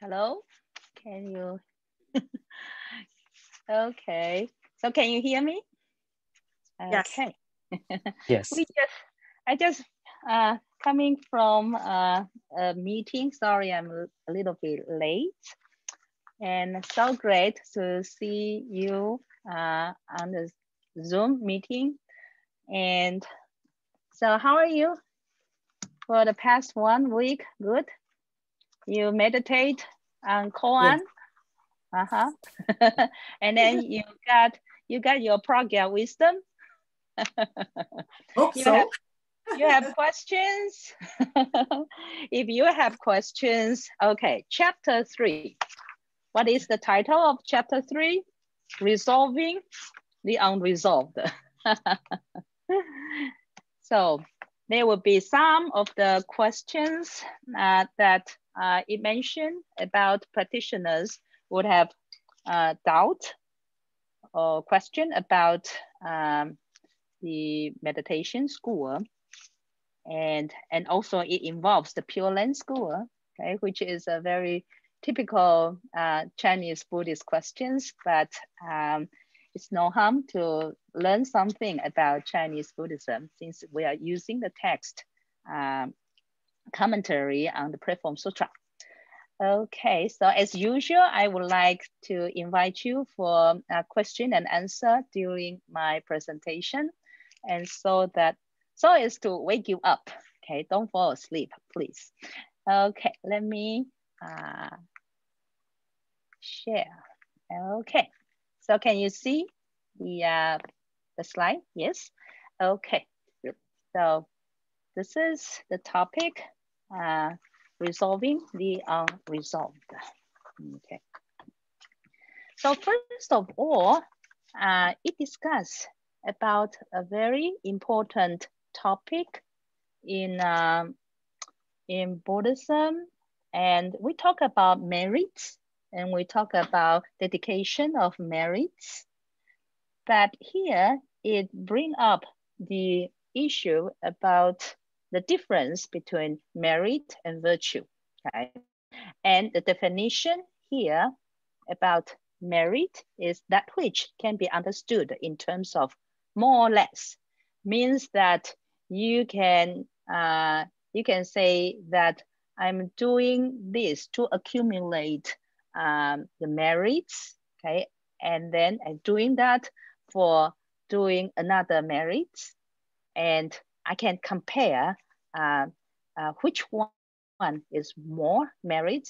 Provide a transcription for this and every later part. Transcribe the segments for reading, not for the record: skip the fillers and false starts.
Hello, can you? Okay, so can you hear me? Yes. Okay. Yes. I just coming from a meeting. Sorry, I'm a little bit late, and so great to see you on the Zoom meeting. And so, how are you for the past 1 week? Good. You meditate on Yes. koan, and then you got your pragya wisdom. Hope You have so. you have questions? If you have questions, okay, chapter 3. What is the title of chapter 3? Resolving the unresolved. So there will be some of the questions that it mentioned about practitioners would have doubt or question about the meditation school. And also it involves the Pure Land school, okay, which is a very typical Chinese Buddhist questions, but it's no harm to learn something about Chinese Buddhism since we are using the text commentary on the Platform Sutra. Okay, so as usual, I would like to invite you for a question and answer during my presentation. And so as to wake you up, okay? Don't fall asleep, please. Okay, let me share. Okay, so can you see the slide? Yes, okay. So this is the topic, resolving the unresolved. Okay. So first of all, it discusses about a very important topic in Buddhism, and we talk about merits, and we talk about dedication of merits. But here it brings up the issue about the difference between merit and virtue, okay? And the definition here about merit is that which can be understood in terms of more or less, means that you can say that I'm doing this to accumulate the merits, okay, and then I'm doing that for doing another merit, and I can compare which one is more merit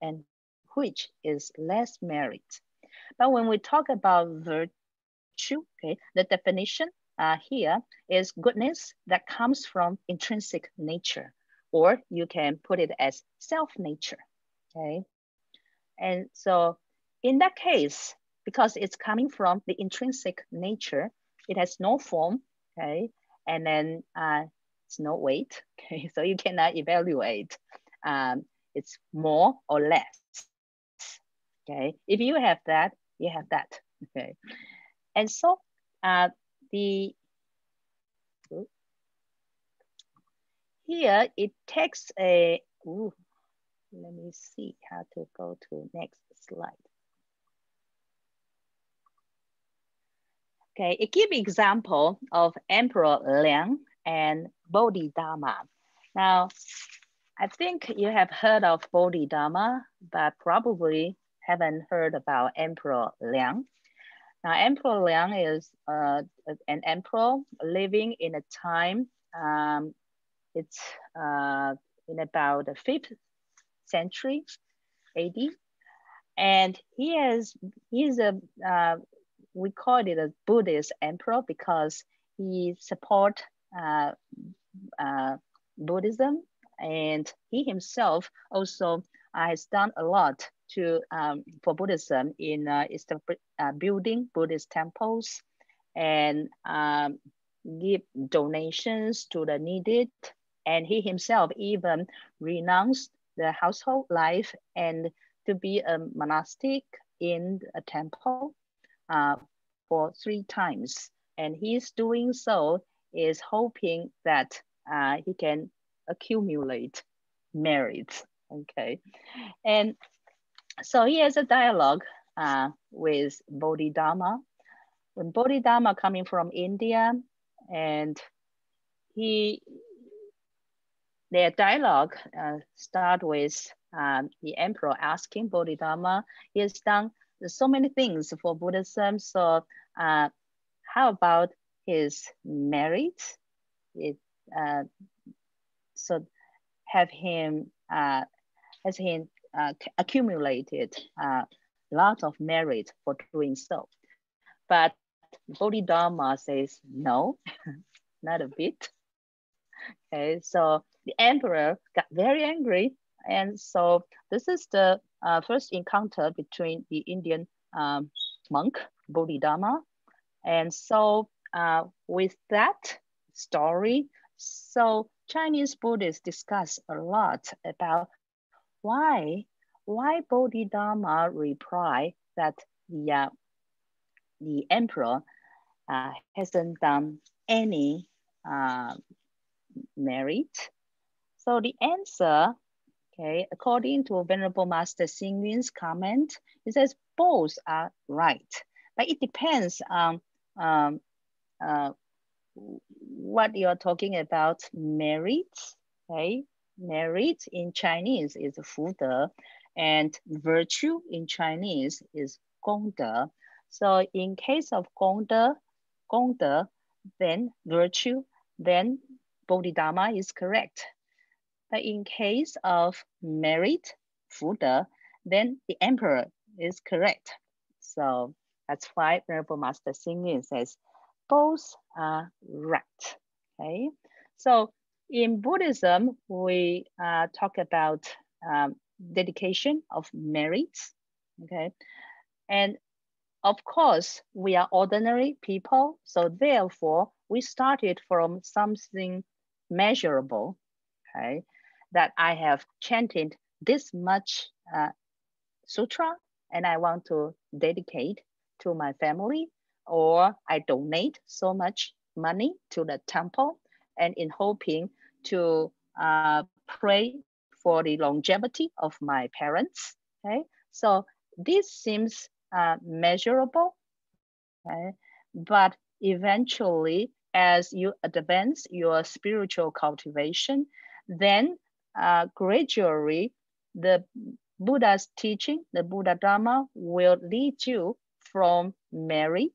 and which is less merit. But when we talk about virtue, okay, the definition here is goodness that comes from intrinsic nature, or you can put it as self-nature, okay? And so in that case, because it's coming from the intrinsic nature, it has no form, okay? And then it's no weight, okay? So you cannot evaluate. It's more or less, okay? If you have that, you have that, okay? And so the here it takes a, let me see how to go to next slide. Okay, it gives example of Emperor Liang and Bodhidharma. Now, I think you have heard of Bodhidharma, but probably haven't heard about Emperor Liang. Now, Emperor Liang is an emperor living in a time, it's in about the 5th century AD. And he's a, we call it a Buddhist emperor because he support Buddhism, and he himself also has done a lot to for Buddhism in building Buddhist temples and give donations to the needed. And he himself even renounced the household life and to be a monastic in a temple for 3 times. And he's doing so is hoping that he can accumulate merits. Okay, and so he has a dialogue with Bodhidharma. When Bodhidharma coming from India, and he their dialogue start with the emperor asking Bodhidharma, he has done so many things for Buddhism. So how about his merits? It so have him has him accumulated lots of merit for doing so. But Bodhidharma says no, not a bit. Okay, so the emperor got very angry, and so this is the first encounter between the Indian monk Bodhidharma. And so with that story, so Chinese Buddhists discuss a lot about why Bodhidharma reply that the the emperor hasn't done any merit. So the answer, okay, according to Venerable Master Xing Yun's comment, it says both are right, but it depends on um, uh, what you're talking about merit, okay? Merit in Chinese is 福德, and virtue in Chinese is 功德. So in case of 功德, then virtue, then Bodhidharma is correct. But in case of merit, 福德, then the emperor is correct. So that's why Venerable Master Xing Yun says, both are right. Okay, so in Buddhism, we talk about dedication of merits. Okay, and of course, we are ordinary people, so therefore we started from something measurable. Okay, that I have chanted this much sutra, and I want to dedicate to my family, or I donate so much money to the temple, and in hoping to pray for the longevity of my parents. Okay, so this seems measurable. Okay, but eventually, as you advance your spiritual cultivation, then gradually the Buddha's teaching, the Buddha Dharma, will lead you from merit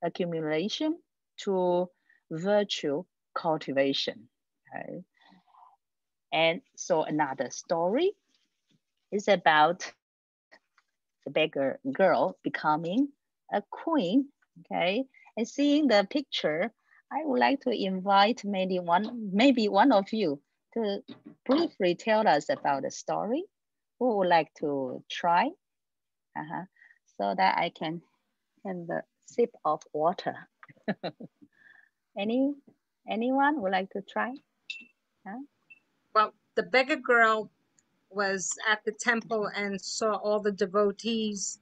accumulation to virtue cultivation. Okay? And so another story is about the beggar girl becoming a queen. Okay, and seeing the picture, I would like to invite maybe one of you to briefly tell us about the story. Who would like to try? Uh-huh. So that I can have the sip of water. Any anyone would like to try? Huh? Well, the beggar girl was at the temple and saw all the devotees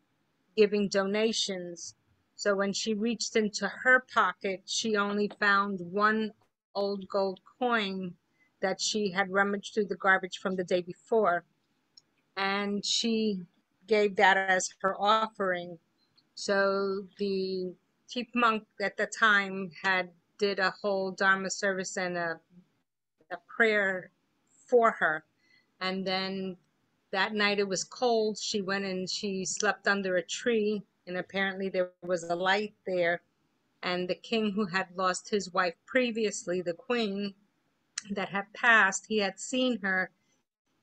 giving donations. So when she reached into her pocket, she only found one old gold coin that she had rummaged through the garbage from the day before. And she gave that as her offering. So the chief monk at the time had did a whole Dharma service and a prayer for her. And then that night it was cold. She went and she slept under a tree, and apparently there was a light there. And the king, who had lost his wife previously, the queen that had passed, he had seen her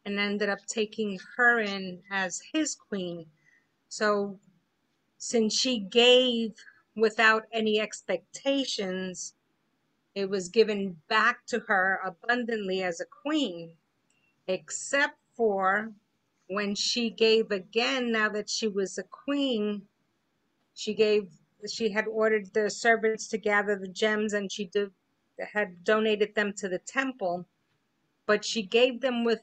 and ended up taking her in as his queen. So since she gave without any expectations, it was given back to her abundantly as a queen, except for when she gave again, now that she was a queen, she had ordered the servants to gather the gems, and had donated them to the temple, but she gave them with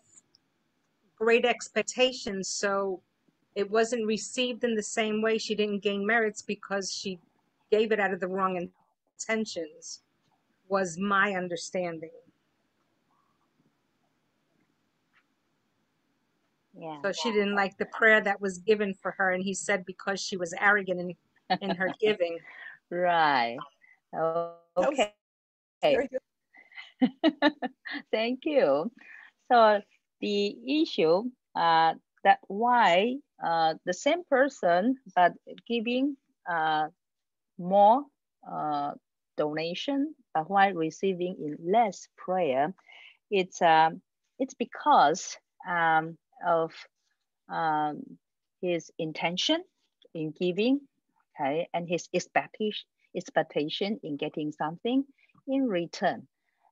great expectations. So it wasn't received in the same way. She didn't gain merits because she gave it out of the wrong intentions, was my understanding. Yeah. So she didn't like the prayer that was given for her. And he said because she was arrogant in her giving. Right. That was Okay. very good. Thank you. So the issue that why the same person but giving more uh, donation but while receiving in less prayer, it's it's because of um, his intention in giving, okay, and his expectation in getting something in return.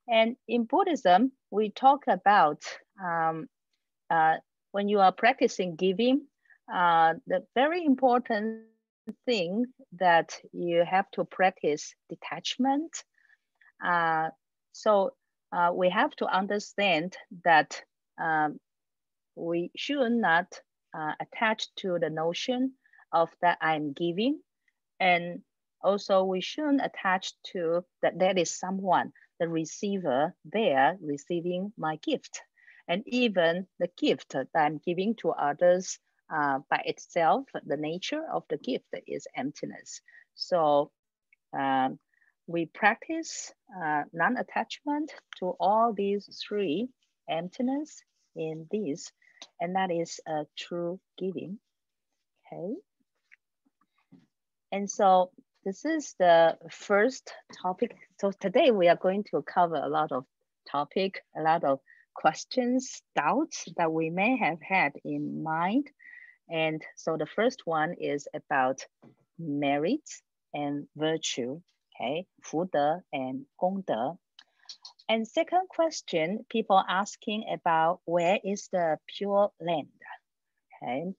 And in Buddhism, we talk about uh, when you are practicing giving, the very important thing that you have to practice detachment. Uh, so we have to understand that um, we should not attach to the notion of that I'm giving, and also we shouldn't attach to that there is someone, the receiver there receiving my gift. And even the gift that I'm giving to others by itself, the nature of the gift is emptiness. So we practice non-attachment to all these three emptiness in this, and that is a true giving. Okay. And so this is the first topic. So today we are going to cover a lot of topic, a lot of questions, doubts that we may have had in mind. And so the first one is about merit and virtue, okay, 福德 and 功德. And second question, people asking about where is the pure land, okay.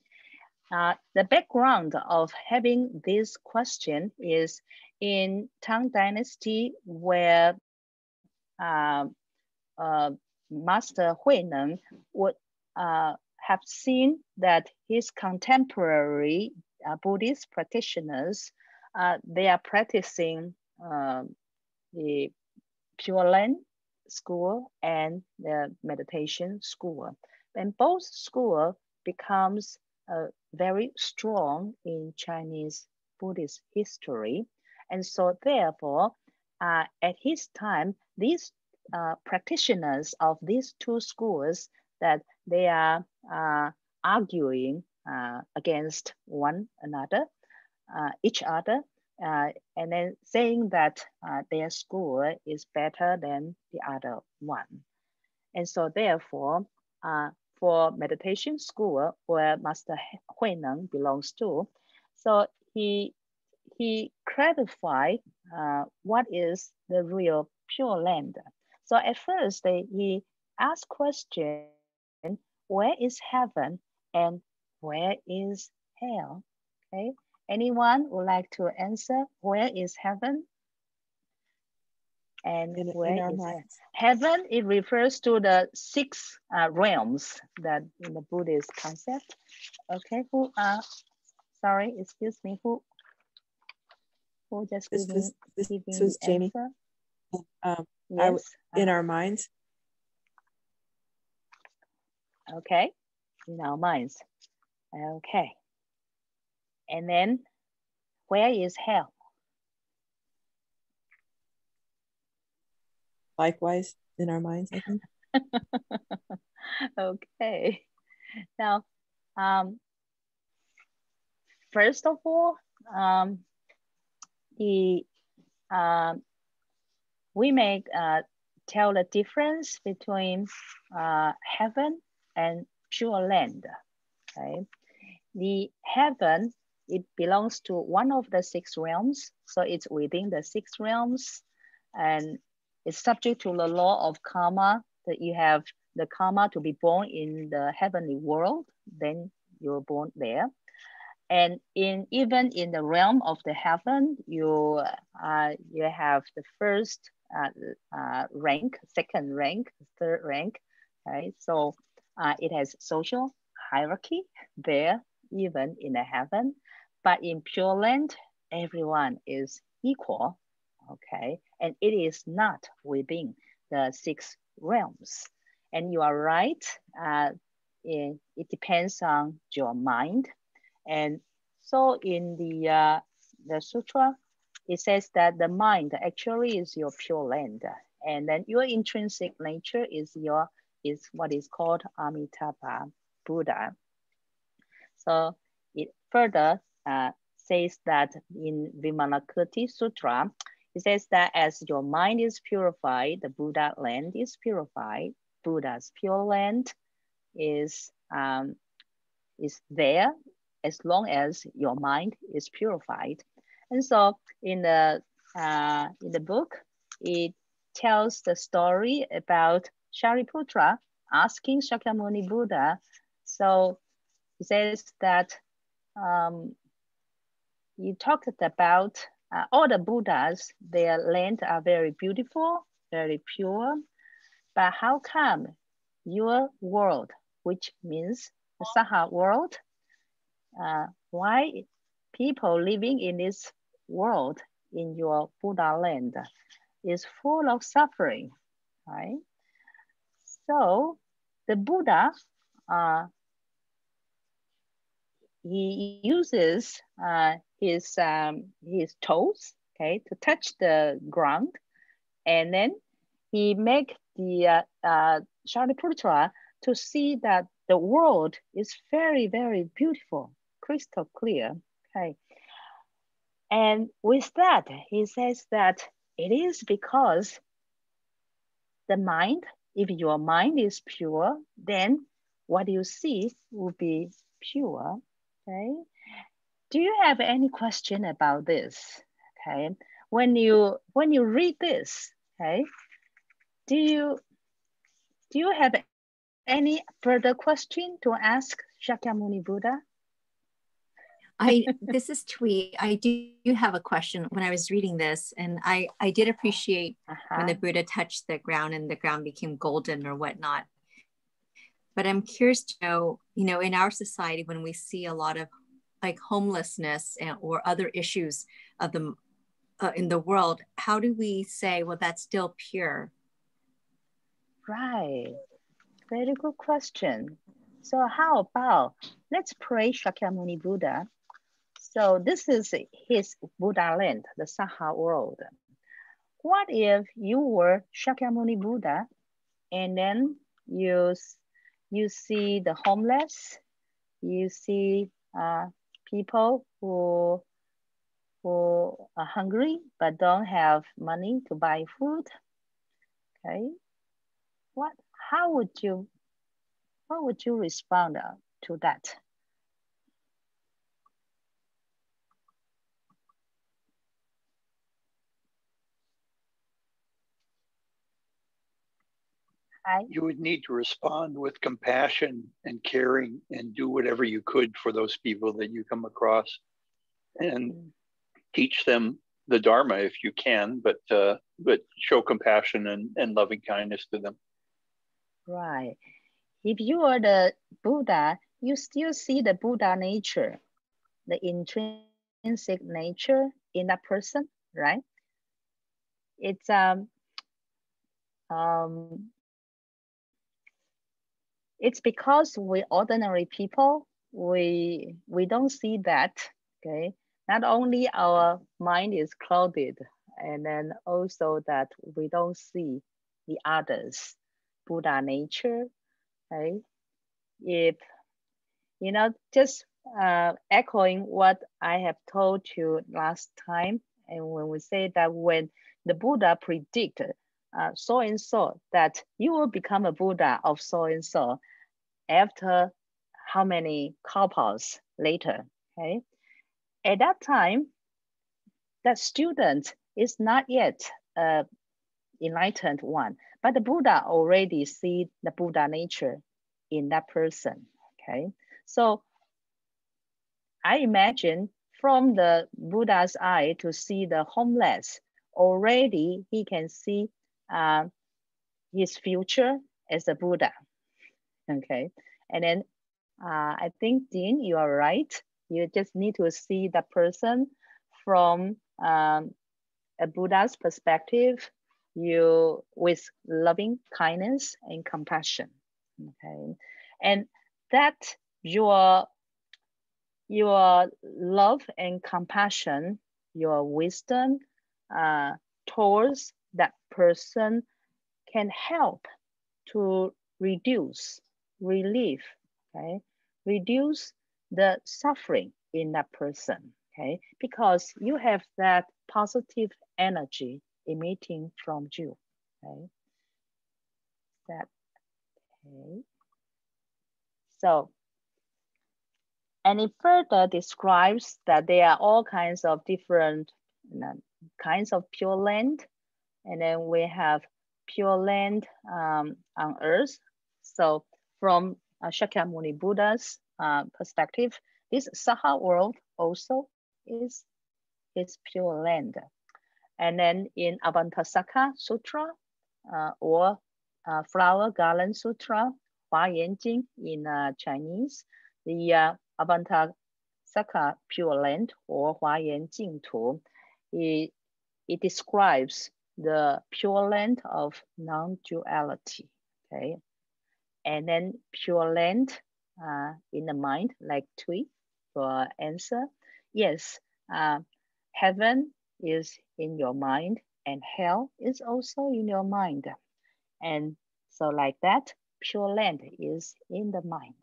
The background of having this question is in Tang Dynasty, where Master Huineng would have seen that his contemporary Buddhist practitioners, they are practicing the Pure Land school and the meditation school. And both school becomes very strong in Chinese Buddhist history. And so therefore, at his time, these practitioners of these two schools that they are arguing against one another, each other, and then saying that their school is better than the other one. And so therefore, for meditation school where Master Huineng belongs to, so he clarified what is the real pure land. So at first he asked question, where is heaven and where is hell? Okay, anyone would like to answer where is heaven and In where our is hell? minds. Heaven, it refers to the six realms that in the Buddhist concept. Okay, who sorry, excuse me, who just This giving was the Jamie. answer? Yes. Yes. In our minds. Okay, in our minds. Okay. And then where is hell? Likewise, in our minds, I think. Okay. Now, first of all, the we may tell the difference between heaven and pure land. Okay, the heaven, it belongs to one of the six realms, so it's within the six realms, and it's subject to the law of karma. That you have the karma to be born in the heavenly world, then you're born there. And even in the realm of the heaven, you have the first rank, second rank, third rank. Okay, so it has social hierarchy there, even in the heaven. But in Pure Land, everyone is equal. Okay, and it is not within the six realms. And you are right. it depends on your mind. And so in the sutra, it says that the mind actually is your pure land, and then your intrinsic nature is what is called Amitabha Buddha. So it further says that in Vimalakirti Sutra, it says that as your mind is purified, the Buddha land is purified. Buddha's pure land is there as long as your mind is purified. And so in the book, it tells the story about Shariputra asking Shakyamuni Buddha. So it says that you talked about all the Buddhas, their land are very beautiful, very pure, but how come your world, which means the Saha world, why people living in this world, in your Buddha land, is full of suffering, right? So the Buddha, he uses his toes, okay, to touch the ground, and then he make the Shariputra to see that the world is very, very beautiful, crystal clear, okay. And with that, he says that it is because the mind, if your mind is pure, then what you see will be pure, okay? Do you have any question about this? Okay, when you read this, okay, do you have any further question to ask Shakyamuni Buddha? This is Twee. I do have a question. When I was reading this, and I did appreciate when the Buddha touched the ground and the ground became golden or whatnot. But I'm curious to know, in our society, when we see a lot of like homelessness or other issues of the in the world, how do we say, well, that's still pure? Right, very good question. So how about let's pray Shakyamuni Buddha. So this is his Buddha land, the Saha world. What if you were Shakyamuni Buddha and then you see the homeless, you see people who are hungry but don't have money to buy food? Okay, how would you respond to that? You would need to respond with compassion and caring and do whatever you could for those people that you come across and teach them the Dharma if you can, but show compassion and loving kindness to them. Right. If you are the Buddha, you still see the Buddha nature, the intrinsic nature in that person, right? It's it's because we ordinary people, we don't see that, okay? Not only our mind is clouded, and then also that we don't see the others, Buddha nature, right? If, just echoing what I have told you last time, and when we say that when the Buddha predicted so and so, that you will become a Buddha of so and so after how many kalpas later, okay? At that time, that student is not yet enlightened one, but the Buddha already see the Buddha nature in that person, okay? So I imagine from the Buddha's eye to see the homeless, already he can see his future as a Buddha, okay? And then I think, Dean, you are right. You just need to see the person from a Buddha's perspective, with loving kindness and compassion, okay? And that your love and compassion, your wisdom towards that person can help to reduce, relieve, okay, reduce the suffering in that person, okay, because you have that positive energy emitting from you, okay. That, okay. So, and it further describes that there are all kinds of different kinds of pure land, and then we have pure land on earth. So from Shakyamuni Buddha's perspective, this Saha world also is pure land. And then in Avantasaka Sutra or Flower Garland Sutra, Hua Yan Jing in Chinese, the Avantasaka Pure Land or Hua Yan Jing Tu, it describes the pure land of non-duality, okay? And then pure land in the mind, like Tui for answer. Yes, heaven is in your mind and hell is also in your mind. And so like that, pure land is in the mind,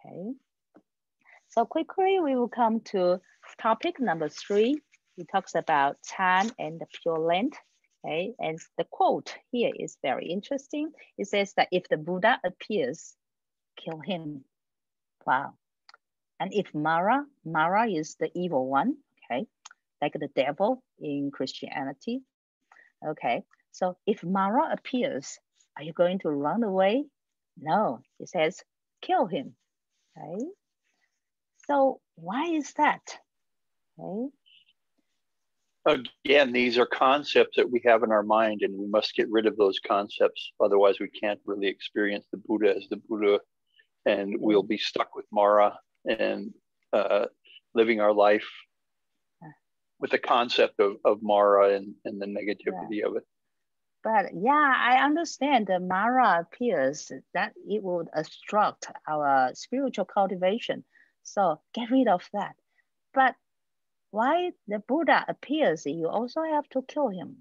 okay? So quickly we will come to topic number 3. It talks about time and the pure land. Okay, and the quote here is very interesting. It says that if the Buddha appears, kill him. Wow. And if Mara is the evil one, okay, like the devil in Christianity. Okay, so if Mara appears, are you going to run away? No, it says kill him. Okay. So why is that? Okay. Again, these are concepts that we have in our mind, and we must get rid of those concepts. Otherwise, we can't really experience the Buddha as the Buddha, and we'll be stuck with Mara and living our life with the concept of Mara and the negativity of it. But yeah, I understand that Mara appears that it would obstruct our spiritual cultivation. So get rid of that. But why the Buddha appears, you also have to kill him?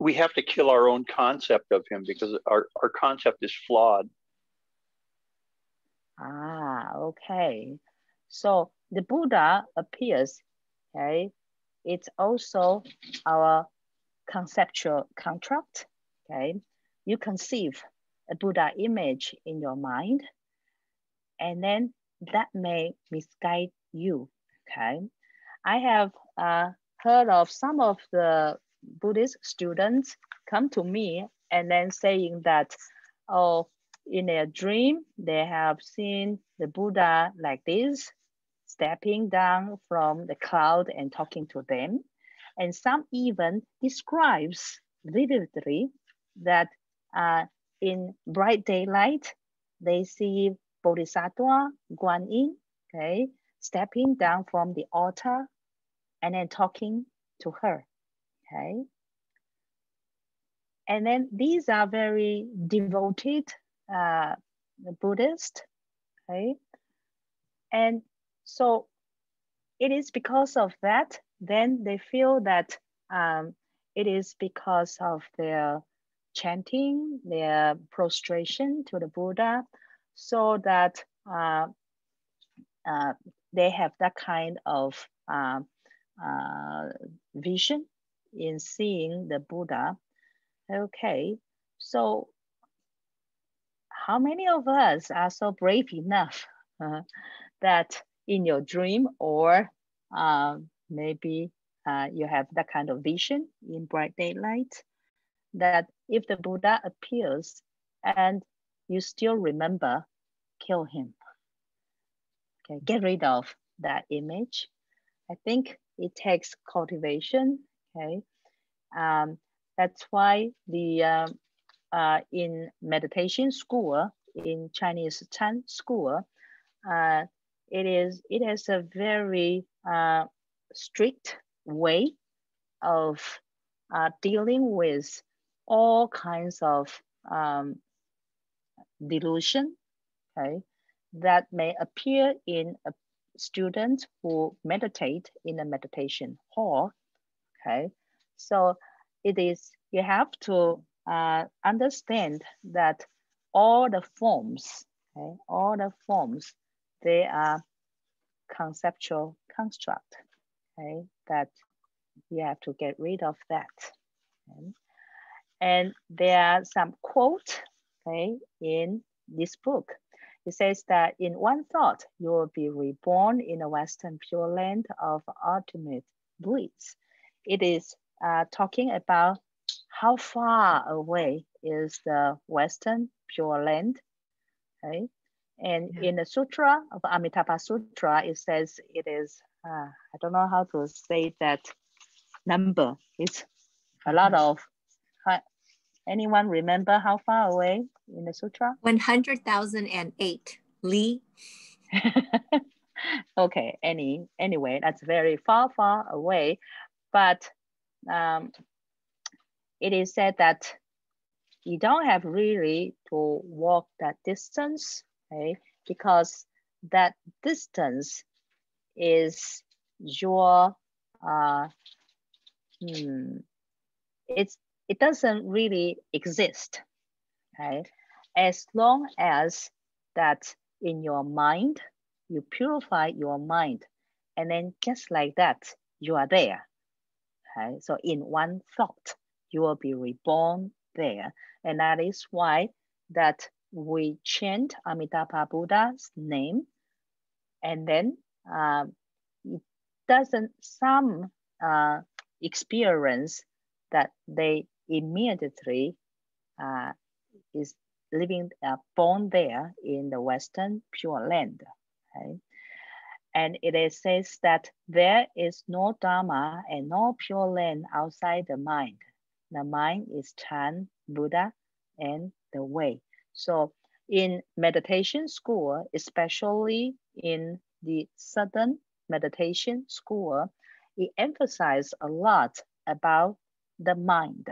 We have to kill our own concept of him because our concept is flawed. Ah, okay. So the Buddha appears, okay? It's also our conceptual contract, okay? You conceive a Buddha image in your mind, and then that may misguide you, okay? I have heard of some of the Buddhist students come to me and then saying that, oh, in their dream, they have seen the Buddha like this, stepping down from the cloud and talking to them. And some even describes vividly that in bright daylight, they see Bodhisattva Guan Yin, okay, stepping down from the altar and then talking to her, okay? And then these are very devoted Buddhists, okay? And so it is because of that, then they feel that it is because of their chanting, their prostration to the Buddha, so that they have that kind of vision in seeing the Buddha. Okay, so how many of us are so brave enough that in your dream or maybe you have that kind of vision in bright daylight, that if the Buddha appears and you still remember, kill him. Okay, get rid of that image. I think it takes cultivation. Okay, that's why the in meditation school, in Chinese Chan school, it has a very strict way of dealing with all kinds of delusion, okay, that may appear in a student who meditate in a meditation hall, okay. So it is, you have to understand that all the forms, okay, all the forms, they are conceptual construct, okay, that you have to get rid of that. Okay? And there are some quotes, okay, in this book. It says that in one thought, you will be reborn in a Western Pure Land of ultimate bliss. It is talking about how far away is the Western Pure Land, okay? And in the Sutra of Amitabha Sutra, it says it is, I don't know how to say that number. It's a lot of, anyone remember how far away in the sutra? 100,008 li. Okay, anyway, that's very far away. But it is said that you don't have really to walk that distance, okay? Because that distance is your, it doesn't really exist, okay? As long as that in your mind, you purify your mind, and then just like that, you are there. Okay? So in one thought, you will be reborn there. And that is why that we chant Amitabha Buddha's name, and then it doesn't, some experience that they immediately is living, born there in the Western Pure Land. Okay? And it says that there is no Dharma and no Pure Land outside the mind. The mind is Chan, Buddha, and the way. So in meditation school, especially in the Southern meditation school, it emphasizes a lot about the mind.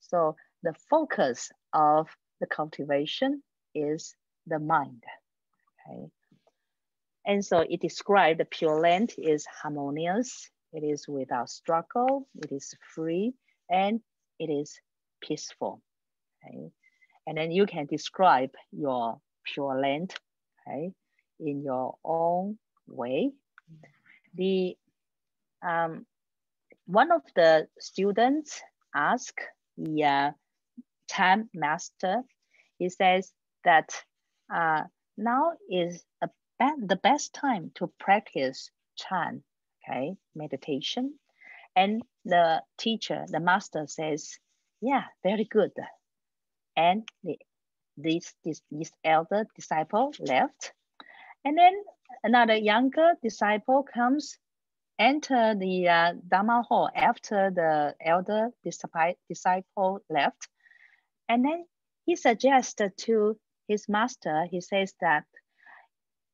So the focus of the cultivation is the mind. Okay. And so it described the Pure Land is harmonious, it is without struggle, it is free, and it is peaceful. Okay. And then you can describe your Pure Land, okay, in your own way. The one of the students asked the Chan master, he says that now is the best time to practice Chan, okay, meditation. And the teacher, the master says, yeah, very good. And this elder disciple left. And then another younger disciple comes, enter the Dharma hall after the elder disciple left. And then he suggested to his master, he says that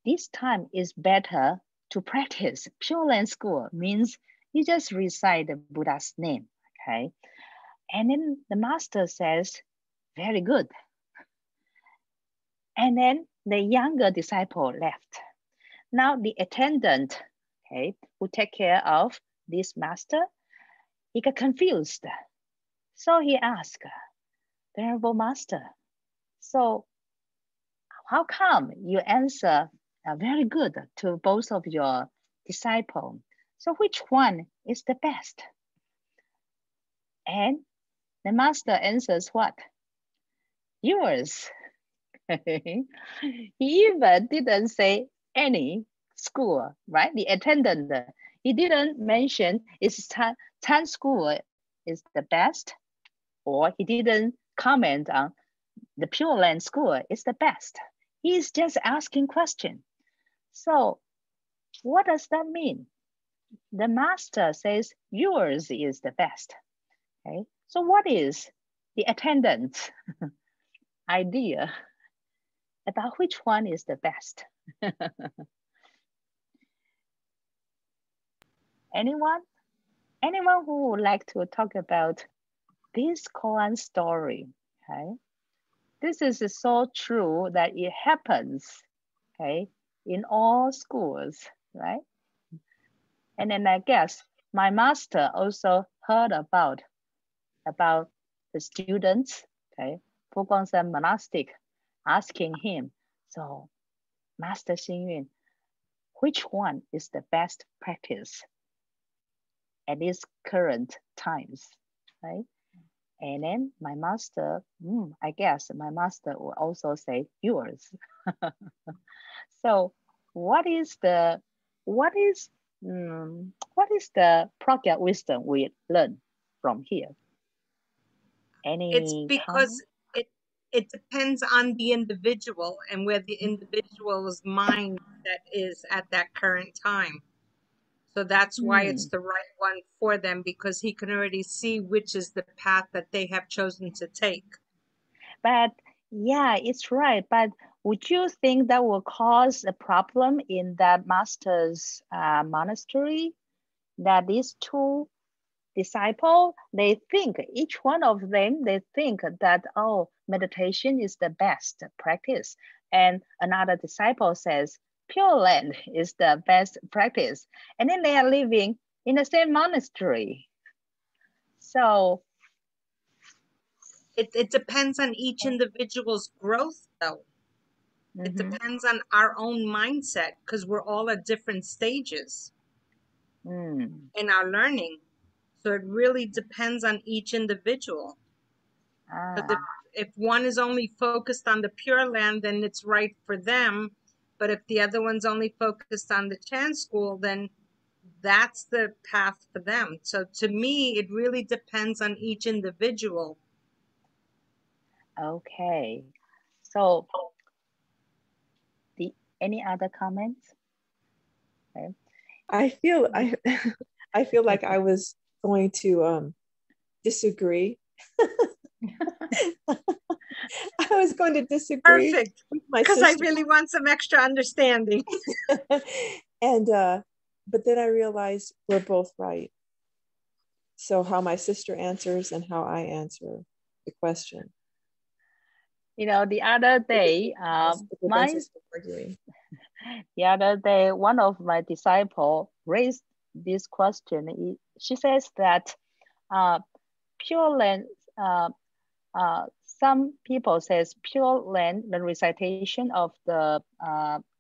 this time is better to practice Pure Land school, means you just recite the Buddha's name, okay? And then the master says, very good. And then the younger disciple left. Now the attendant, okay, who take care of this master, he got confused. So he asked, Venerable Master, so how come you answer very good to both of your disciples? So which one is the best? And the master answers what? Yours. He even didn't say any school, right? The attendant, he didn't mention is Tan school is the best, or he didn't comment on the Pure Land school is the best. He's just asking question. So what does that mean? The master says yours is the best. Okay. So what is the attendant's idea about which one is the best? Anyone? Anyone who would like to talk about this koan story? Okay. this is so true that it happens, okay, in all schools, right? And then I guess my master also heard about the students, okay, Fuguangsan monastic, asking him, so Master Xingyun, which one is the best practice at these current times, right? And then my master, I guess my master will also say yours. So what is the project wisdom we learn from here? It's Any because it depends on the individual and where the individual's mind that is at that current time. So that's why it's the right one for them, because he can already see which is the path that they have chosen to take. But yeah, it's right. But would you think that will cause a problem in that master's monastery? That these two disciples, they think, each one of them, they think that, oh, meditation is the best practice. And another disciple says, Pure Land is the best practice. And then they are living in the same monastery. So it depends on each individual's growth, though. It depends on our own mindset, because we're all at different stages in our learning. So it really depends on each individual. But if one is only focused on the Pure Land, then it's right for them. But if the other one's only focused on the Chan school, then that's the path for them. So to me, it really depends on each individual. Okay. So any other comments? Okay. I feel like I was going to disagree. I was going to disagree. Perfect. With my because sister. I really want some extra understanding. And but then I realized we're both right. So how my sister answers and how I answer the question. You know, the other day, one of my disciples raised this question. She says that Pure Land, some people says Pure Land, the recitation of the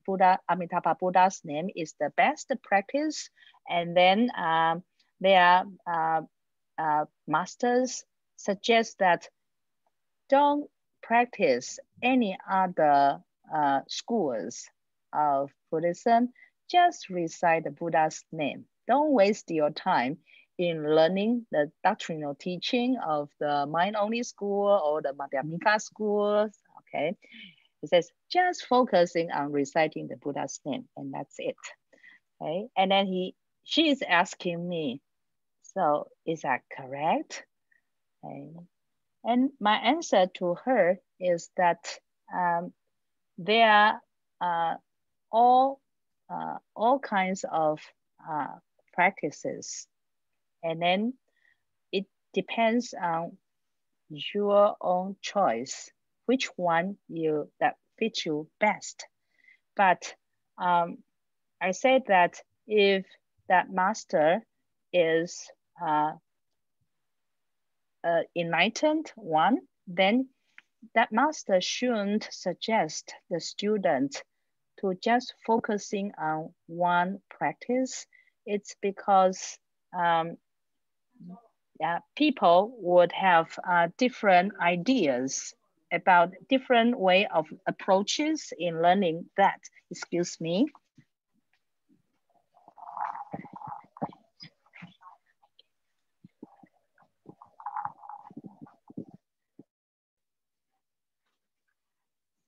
Buddha, Amitabha Buddha's name is the best practice. And then their masters suggest that don't practice any other schools of Buddhism, just recite the Buddha's name. Don't waste your time in learning the doctrinal teaching of the mind-only school or the Madhyamika schools, okay? It says, just focusing on reciting the Buddha's name, and that's it, okay? And then she is asking me, so is that correct? Okay. And my answer to her is that there are all kinds of practices, and then it depends on your own choice, which one that fits you best. But I said that if that master is enlightened one, then that master shouldn't suggest the student to just focusing on one practice. It's because people would have different ideas about different way of approaches in learning that. Excuse me.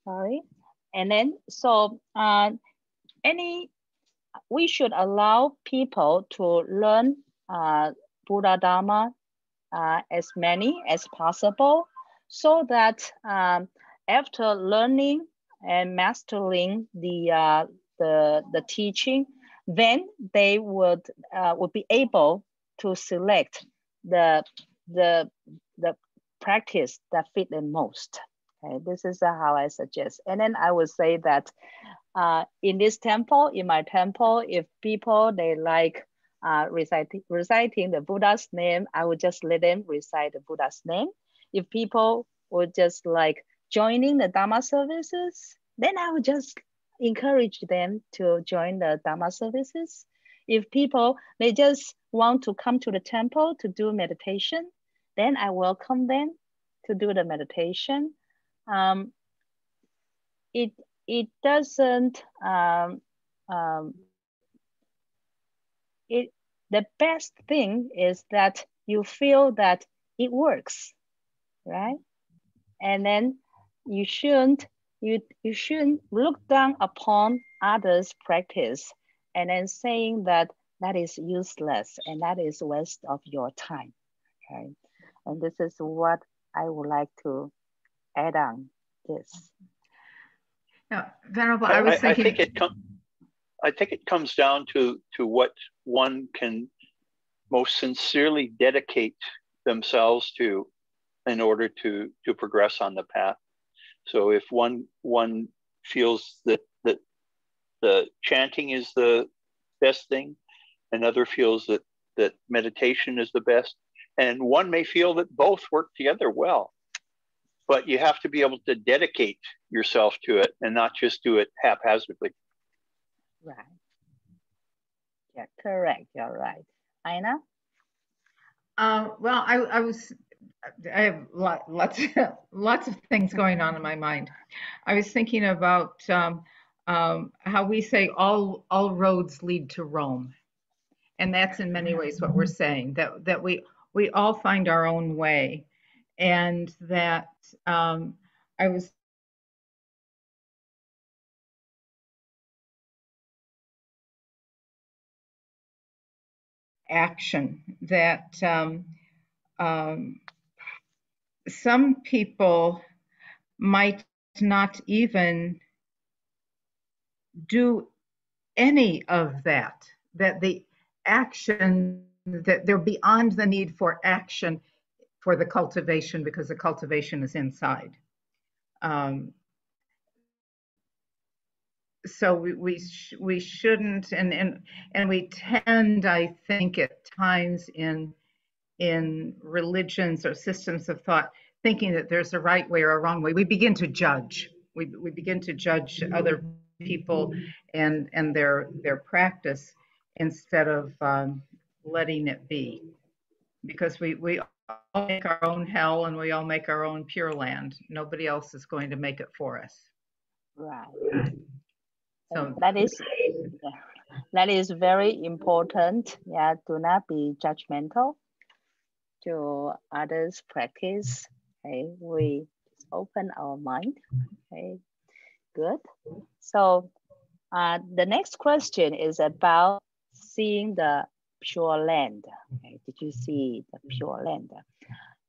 Sorry. And then, so we should allow people to learn Buddha Dharma as many as possible, so that after learning and mastering the teaching, then they would be able to select the practice that fit them most. Okay, this is how I suggest. And then I would say that in this temple, in my temple, if people, they like reciting the Buddha's name, I would just let them recite the Buddha's name. If people would just like joining the Dharma services, then I would just encourage them to join the Dharma services. If people, they just want to come to the temple to do meditation, then I welcome them to do the meditation. It doesn't, the best thing is that you feel that it works, right? And then you shouldn't look down upon others' practice and then saying that that is useless and that is waste of your time, okay? And this is what I would like to add on this. Yeah, Venerable, I was thinking. I think it comes down to what one can most sincerely dedicate themselves to in order to progress on the path. So if one feels that the chanting is the best thing, another feels that meditation is the best, and one may feel that both work together well. But you have to be able to dedicate yourself to it and not just do it haphazardly. Right. Yeah, correct. You're right. Aina? Well, I have lots of things going on in my mind. I was thinking about how we say all roads lead to Rome, and that's in many ways what we're saying, that we all find our own way, and that I was action that some people might not even do any of that, that the action, that they're beyond the need for action for the cultivation, because the cultivation is inside. So we shouldn't, and we tend, I think, at times in religions or systems of thought, thinking that there's a right way or a wrong way. We begin to judge. We begin to judge other people and their practice instead of letting it be, because we all make our own hell and we all make our own pure land. Nobody else is going to make it for us. Right. So that is very important. Yeah, do not be judgmental to others' practice. Okay, we open our mind. Okay, good. So the next question is about seeing the Pure Land. Okay, did you see the Pure Land?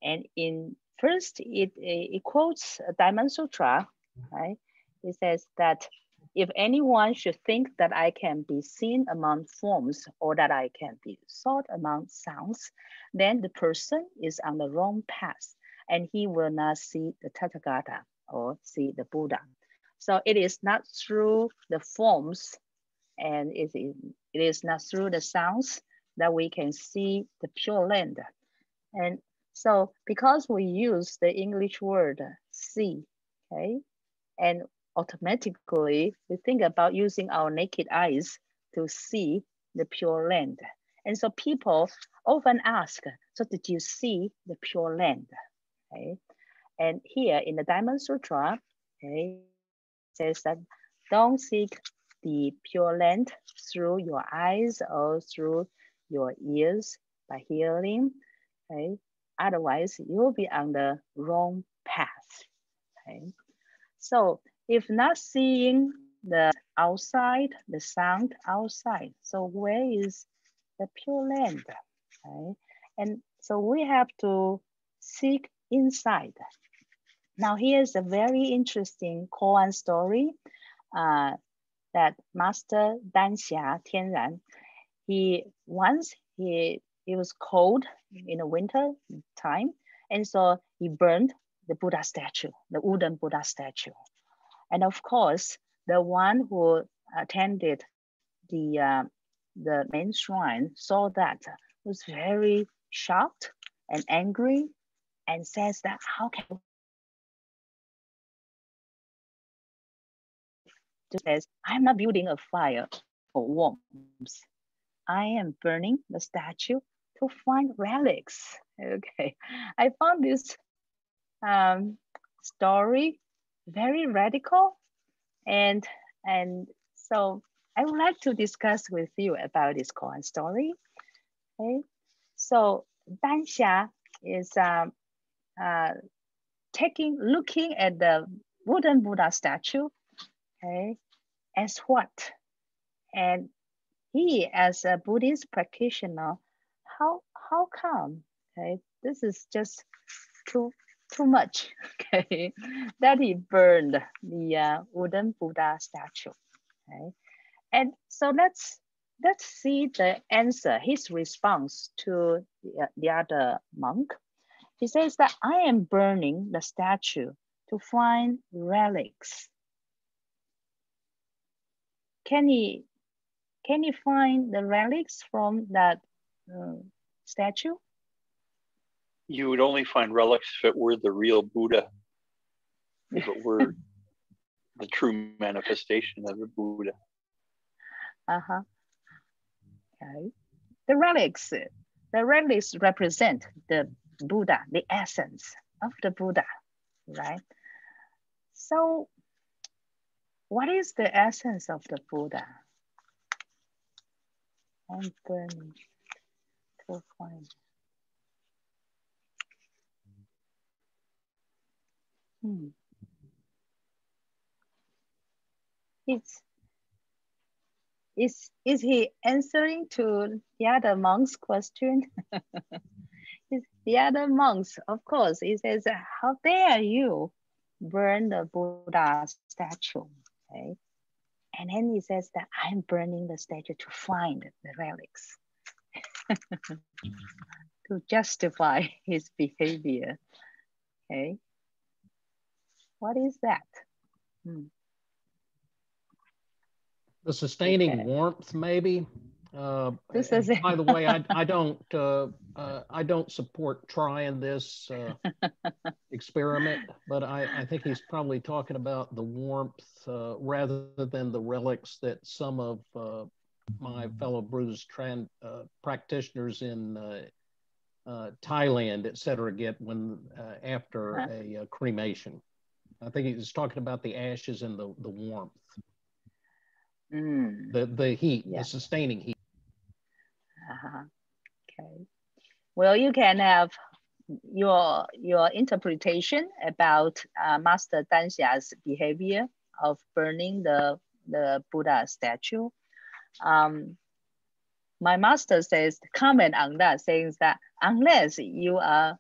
And in first, it quotes a Diamond Sutra, right? It says that if anyone should think that I can be seen among forms or that I can be sought among sounds, then the person is on the wrong path and he will not see the Tathagata or see the Buddha. So it is not through the forms and it is not through the sounds that we can see the Pure Land. And so because we use the English word see, okay, and automatically we think about using our naked eyes to see the Pure Land. And so people often ask, so did you see the Pure Land? Okay. And here in the Diamond Sutra, okay, says that don't seek the Pure Land through your eyes or through your ears by hearing, okay? Otherwise, you'll be on the wrong path, okay? So if not seeing the outside, the sound outside, so where is the Pure Land, okay? And so we have to seek inside. Now here's a very interesting koan story that Master Danxia Tianran, he was cold in the winter time, and so he burned the Buddha statue, the wooden Buddha statue. And of course, the one who attended the main shrine saw that, was very shocked and angry, and says that, how can says, I'm not building a fire for warmth. I am burning the statue to find relics. Okay, I found this story very radical, and so I would like to discuss with you about this koan story. Okay, so Danxia is looking at the wooden Buddha statue, okay, as what? And he, as a Buddhist practitioner, how come? Okay, this is just too much. Okay, that he burned the wooden Buddha statue. Okay, and so let's see the answer. His response to the other monk. He says that I am burning the statue to find relics. Can he find the relics from that statue? You would only find relics if it were the real Buddha, if it were the true manifestation of the Buddha. Uh-huh. Okay. The relics represent the Buddha, the essence of the Buddha, right? So what is the essence of the Buddha? I'm burning to find. Is he answering to the other monk's question? The other monks, of course, he says, how dare you burn the Buddha statue? Okay. And then he says that I'm burning the statue to find the relics, to justify his behavior. Okay. What is that? The sustaining warmth, maybe. By the way, I don't support trying this experiment, but I think he's probably talking about the warmth rather than the relics that some of my fellow Buddhist practitioners in Thailand, et cetera, get when after a cremation. I think he's talking about the ashes and the warmth. The heat, the sustaining heat. Okay. Well, you can have your interpretation about Master Danxia's behavior of burning the Buddha statue. My master says, comment on that, saying that unless you are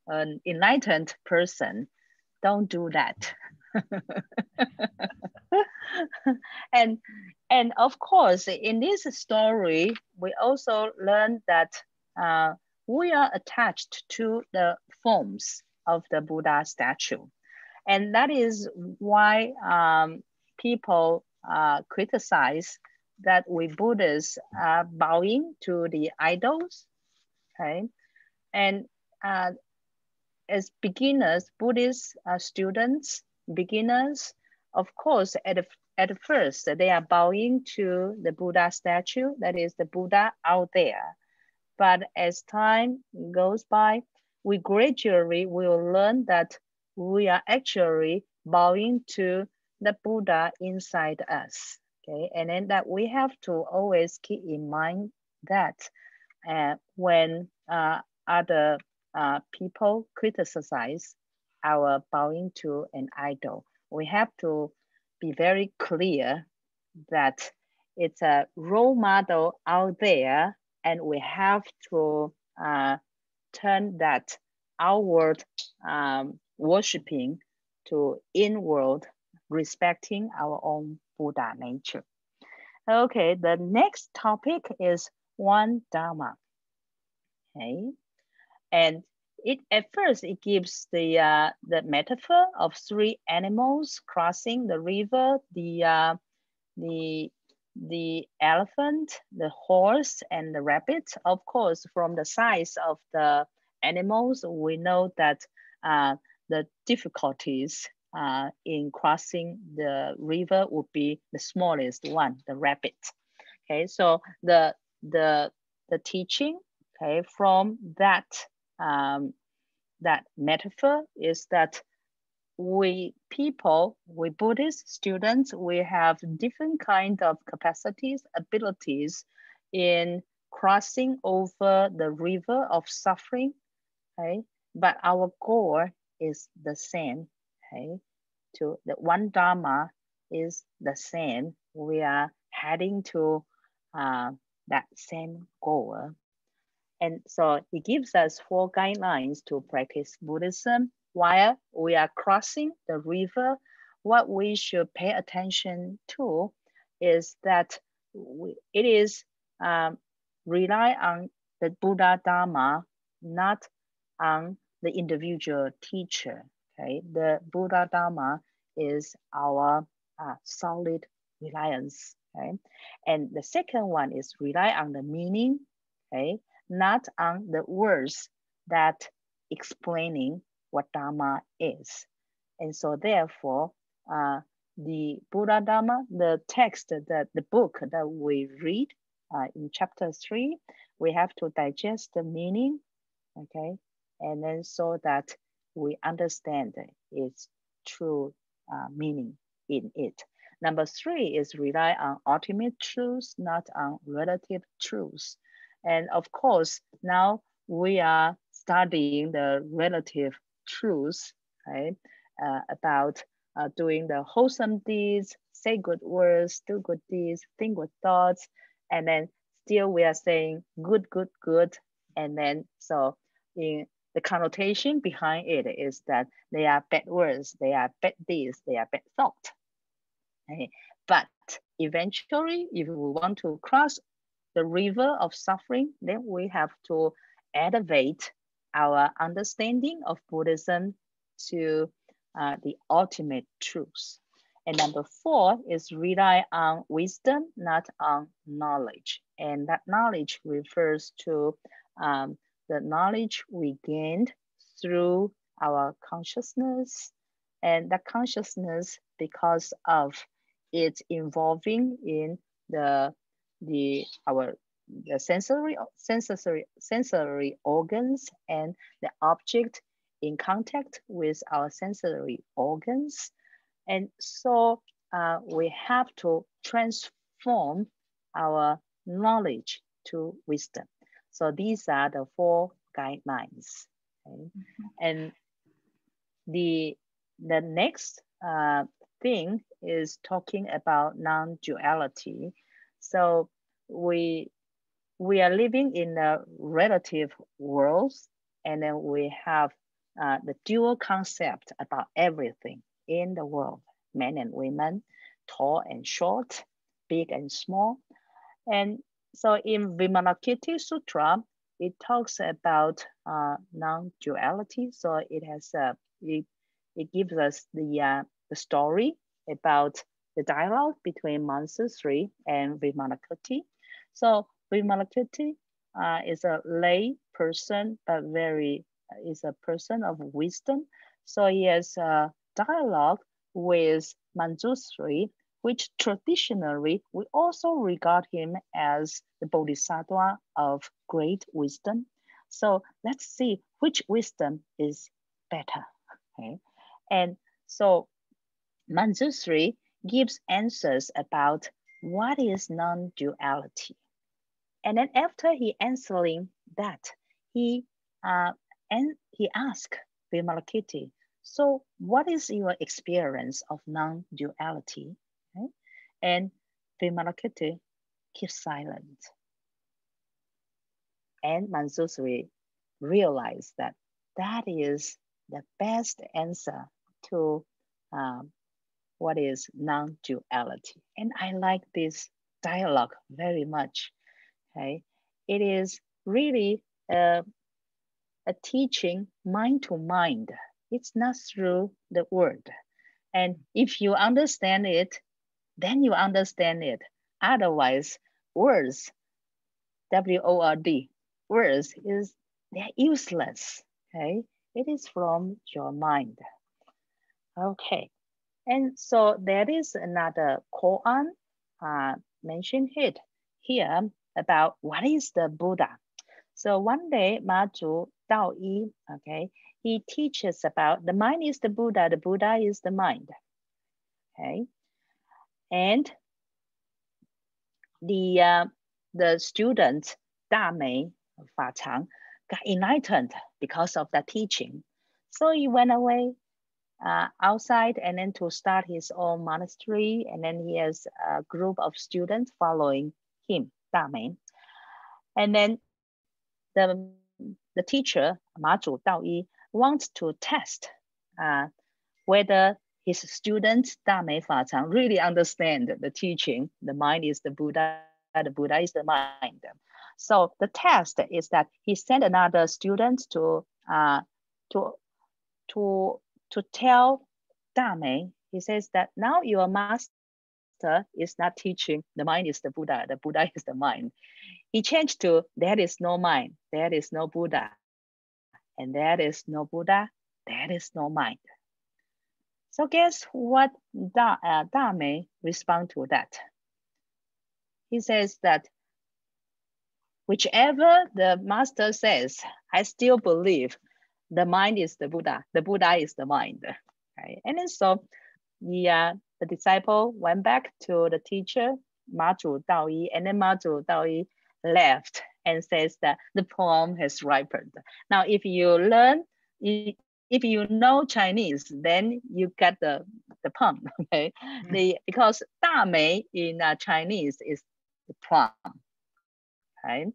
an enlightened person, don't do that. And of course, in this story, we also learn that we are attached to the forms of the Buddha statue. And that is why people criticize that we Buddhists are bowing to the idols, okay? And as beginners, Buddhist students, beginners, of course, at first, they are bowing to the Buddha statue, that is the Buddha out there. But as time goes by, we gradually will learn that we are actually bowing to the Buddha inside us. Okay, and then that we have to always keep in mind that when other people criticize our bowing to an idol, we have to be very clear that it's a role model out there, and we have to turn that outward worshiping to inward respecting our own Buddha nature. Okay, the next topic is one Dharma. Okay, and at first it gives the metaphor of three animals crossing the river, the elephant, the horse, and the rabbit. Of course, from the size of the animals, we know that the difficulties in crossing the river would be the smallest one, the rabbit. Okay, so the teaching, okay, from that that metaphor is that we Buddhist students, we have different kind of capacities, abilities in crossing over the river of suffering, okay? But our goal is the same, okay? To the one Dharma is the same. We are heading to that same goal. And so it gives us 4 guidelines to practice Buddhism. While we are crossing the river, what we should pay attention to is that it is rely on the Buddha Dharma, not on the individual teacher. Okay, the Buddha Dharma is our solid reliance. Okay, and the second one is rely on the meaning. Okay, not on the words that explaining what Dharma is. And so therefore, the Buddha Dharma, the text, the book that we read in chapter 3, we have to digest the meaning, okay? And then so that we understand its true meaning in it. Number 3 is rely on ultimate truths, not on relative truths. And of course, now we are studying the relative truths, right? About doing the wholesome deeds, say good words, do good deeds, think good thoughts, and then still we are saying good, good, good. And then so in the connotation behind it is that they are bad words, they are bad deeds, they are bad thoughts. Okay? But eventually, if we want to cross the river of suffering, then we have to elevate our understanding of Buddhism to the ultimate truth. And number 4 is rely on wisdom, not on knowledge. And that knowledge refers to the knowledge we gained through our consciousness. And that consciousness, because of its involving in the sensory organs and the object in contact with our sensory organs. And so we have to transform our knowledge to wisdom. So these are the 4 guidelines. Okay? And the next thing is talking about non-duality. So we are living in a relative world, and then we have the dual concept about everything in the world, men and women, tall and short, big and small. And so in Vimalakirti Sutra, it talks about non-duality. So it has it gives us the story about the dialogue between Mansusri and Vimalakirti. So Vimalakirti is a lay person, but is a person of wisdom. So he has a dialogue with Manjusri, which traditionally we also regard him as the Bodhisattva of great wisdom. So let's see which wisdom is better. Okay, and so Manjusri gives answers about what is non-duality. And then after he answering that, he asked Vimalakirti, so what is your experience of non-duality? Okay? And Vimalakirti keeps silent. And Manjusri realized that that is the best answer to what is non-duality. And I like this dialogue very much. Okay, it is really a teaching mind to mind. It's not through the word. And if you understand it, then you understand it. Otherwise, words, W-O-R-D, words they're useless. Okay, it is from your mind. Okay, and so there is another koan mentioned here about what is the Buddha. So one day, Maju Dao okay, he teaches about the mind is the Buddha is the mind. Okay, and the student Da Mei Fa Chang got enlightened because of that teaching. So he went away outside and then to start his own monastery, and then he has a group of students following him, Da Mei. And then the teacher, Ma Zhu Dao wants to test whether his students, Da Mei Fa Chang, really understand the teaching. The mind is the Buddha is the mind. So the test is that he sent another student to tell Da Mei. He says that now your master is not teaching the mind is the Buddha is the mind. He changed to there is no mind, there is no Buddha, and there is no Buddha, there is no mind. So guess what Da Mei respond to that? He says that whichever the master says, I still believe the mind is the Buddha is the mind. Okay? And then so the disciple went back to the teacher, Ma Zhu Dao and then Ma Zhu Dao left and says that the poem has ripened. Now, if you know Chinese, then you get the poem, okay? Because Da Mei in Chinese is the plum, okay?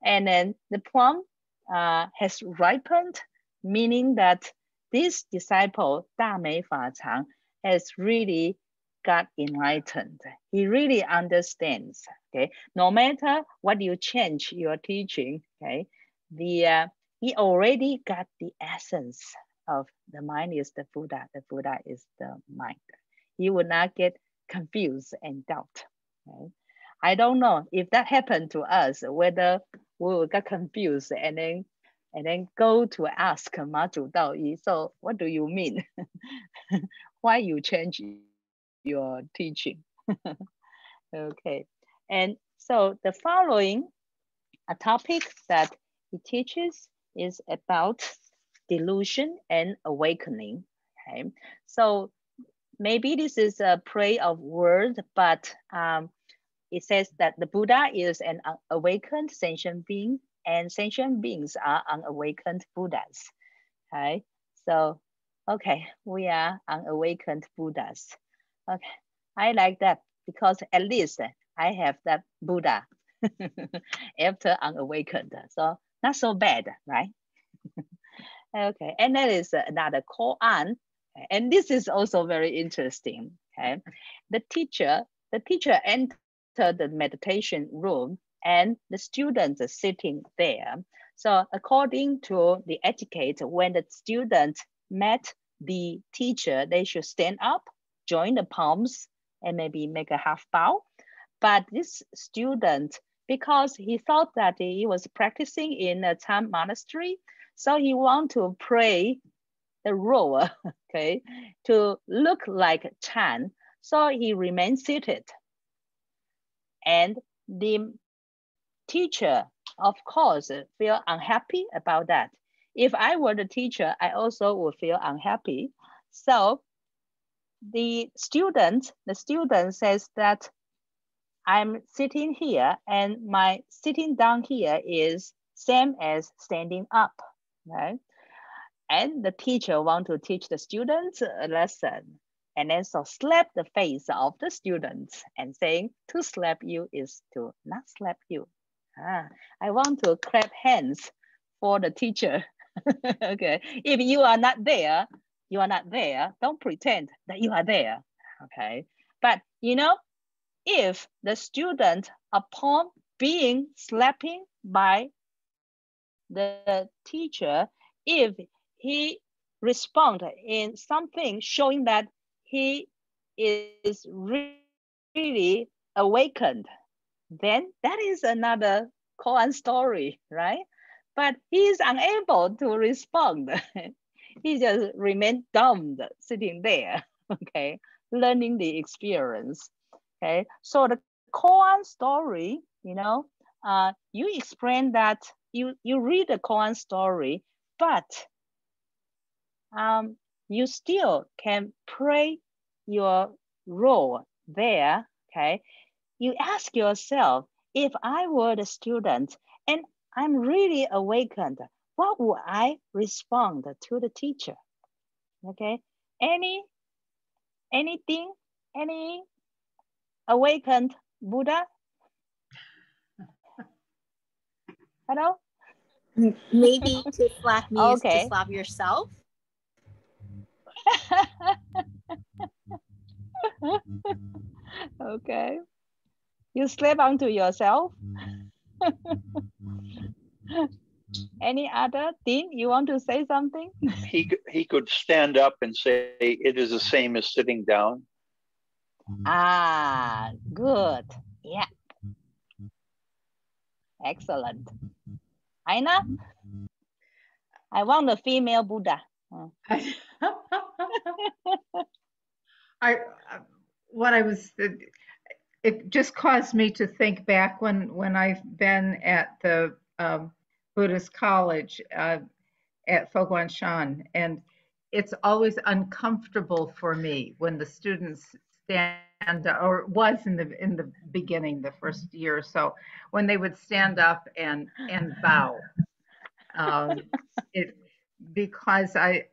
And then the plum has ripened, meaning that this disciple, Da Mei Fa Chang, has really got enlightened. He really understands, okay? No matter what you change your teaching, okay? He already got the essence of the mind is the Buddha is the mind. He would not get confused and doubt, okay? I don't know if that happened to us, whether we will get confused and then go to ask Ma Zhu Dao. So what do you mean? Why you change your teaching? Okay, and so the following a topic that he teaches is about delusion and awakening. Okay, so maybe this is a play of words, but it says that the Buddha is an awakened sentient being, and sentient beings are unawakened Buddhas. Okay, so okay, we are unawakened Buddhas. Okay, I like that because at least I have that Buddha after unawakened. So not so bad, right? Okay, and that is another koan, and this is also very interesting. Okay, the teacher entered the meditation room, and the students are sitting there. So according to the etiquette, when the student met the teacher, they should stand up, join the palms, and maybe make a half bow. But this student, because he thought that he was practicing in a Chan monastery, so he want to play the role, okay, to look like Chan. So he remained seated. And the teacher, of course, feel unhappy about that. If I were the teacher, I also would feel unhappy. So the student says that I'm sitting here and my sitting down here is same as standing up, right? And the teacher want to teach the students a lesson, and then so slap the face of the students and saying to slap you is to not slap you. I want to clap hands for the teacher. Okay, if you are not there, don't pretend that you are there. Okay, but you know, if the student upon being slapping by the teacher if he respond in something showing that he is really awakened, then that is another koan story, right? But he is unable to respond. He just remained dumb, sitting there, okay, learning the experience. Okay, so the koan story, you explain that you read the koan story, but you still can play your role there. Okay, you ask yourself, if I were the student and I'm really awakened, what would I respond to the teacher? Okay, anything, any awakened Buddha? Hello? Maybe to slap me is to Okay. slap yourself. Okay. You slap onto yourself. Any other thing you want to say something? He could stand up and say, it is the same as sitting down. Ah, good. Yeah. Excellent. Aina? I want a female Buddha. What I was, it just caused me to think back when I've been at the Buddhist college at Foguanshan, and it's always uncomfortable for me when the students stand, or was in the beginning, the first year or so, when they would stand up and bow. It because I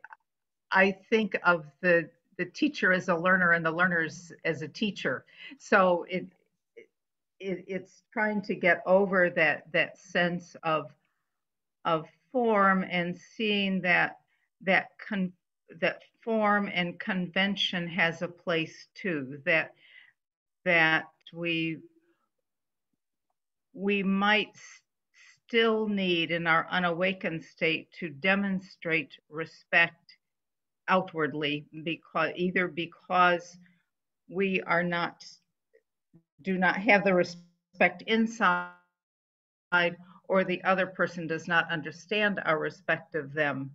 think of the teacher as a learner and the learners as a teacher. So it's trying to get over that sense of form and seeing that form and convention has a place too. That we might still need in our unawakened state to demonstrate respect outwardly, because we do not have the respect inside, or the other person does not understand our respect of them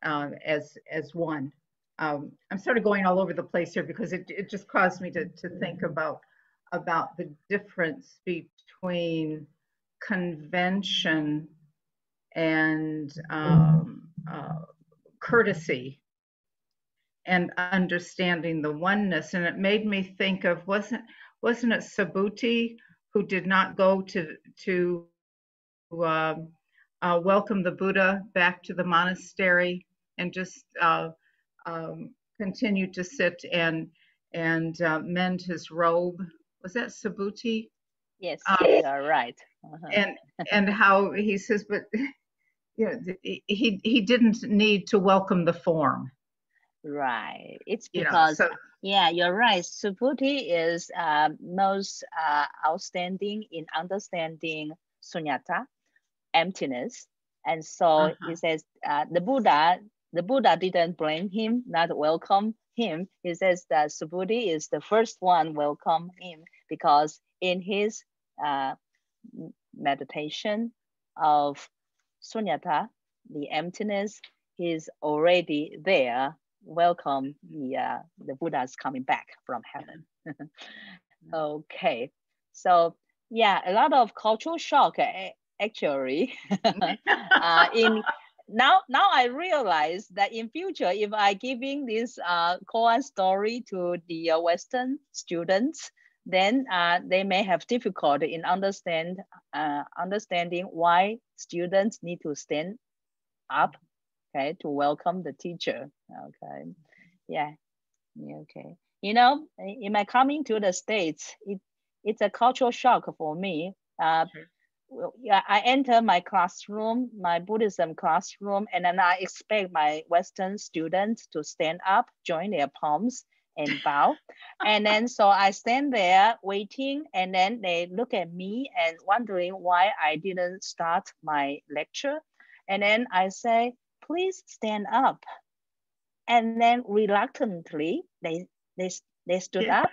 as one. I'm sort of going all over the place here because it just caused me to think about the difference between convention and courtesy and understanding the oneness. And it made me think of, wasn't it Subhuti who did not go to welcome the Buddha back to the monastery and just continue to sit and mend his robe? Was that Subhuti? Yes, you are right. And how he says, but he didn't need to welcome the form. Right. It's because, yeah, you're right. Subhuti is most outstanding in understanding sunyata, emptiness. And so he says the Buddha didn't blame him, not welcome him. He says that Subhuti is the first one welcome him because in his meditation of sunyata, the emptiness, is already there. Welcome, the Buddha is coming back from heaven. Okay, so yeah, a lot of cultural shock actually. In now I realize that in future, if I giving this koan story to the Western students, then they may have difficulty in understanding why students need to stand up, okay, to welcome the teacher. Okay, yeah, okay. In my coming to the States, it's a cultural shock for me. Yeah, I enter my classroom, my Buddhism classroom, and then I expect my Western students to stand up, join their palms, and bow. And then so I stand there waiting, and then they look at me and wondering why I didn't start my lecture. And then I say, please stand up. And then reluctantly, they stood up,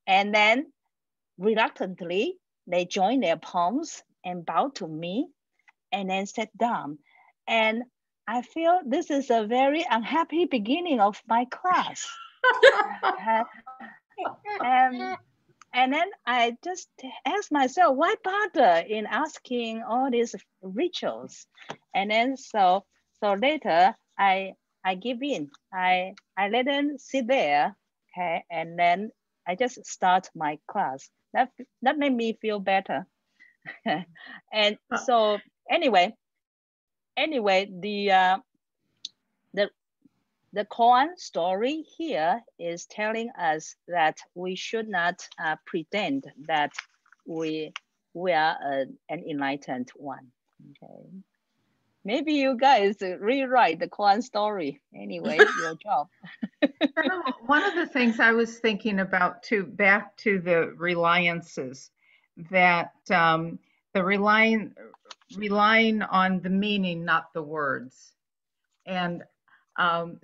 and then reluctantly, they joined their palms and bowed to me, and then sat down. And I feel this is a very unhappy beginning of my class. and, and then I just asked myself, why bother in asking all these rituals? And then so later I give in. I let them sit there, okay, and then I just start my class. That made me feel better. And so anyway, the koan story here is telling us that we should not pretend that we are an enlightened one. Okay, maybe you guys rewrite the koan story. Anyway, your job. One of the things I was thinking about too, back to the reliances, that the relying on the meaning, not the words. And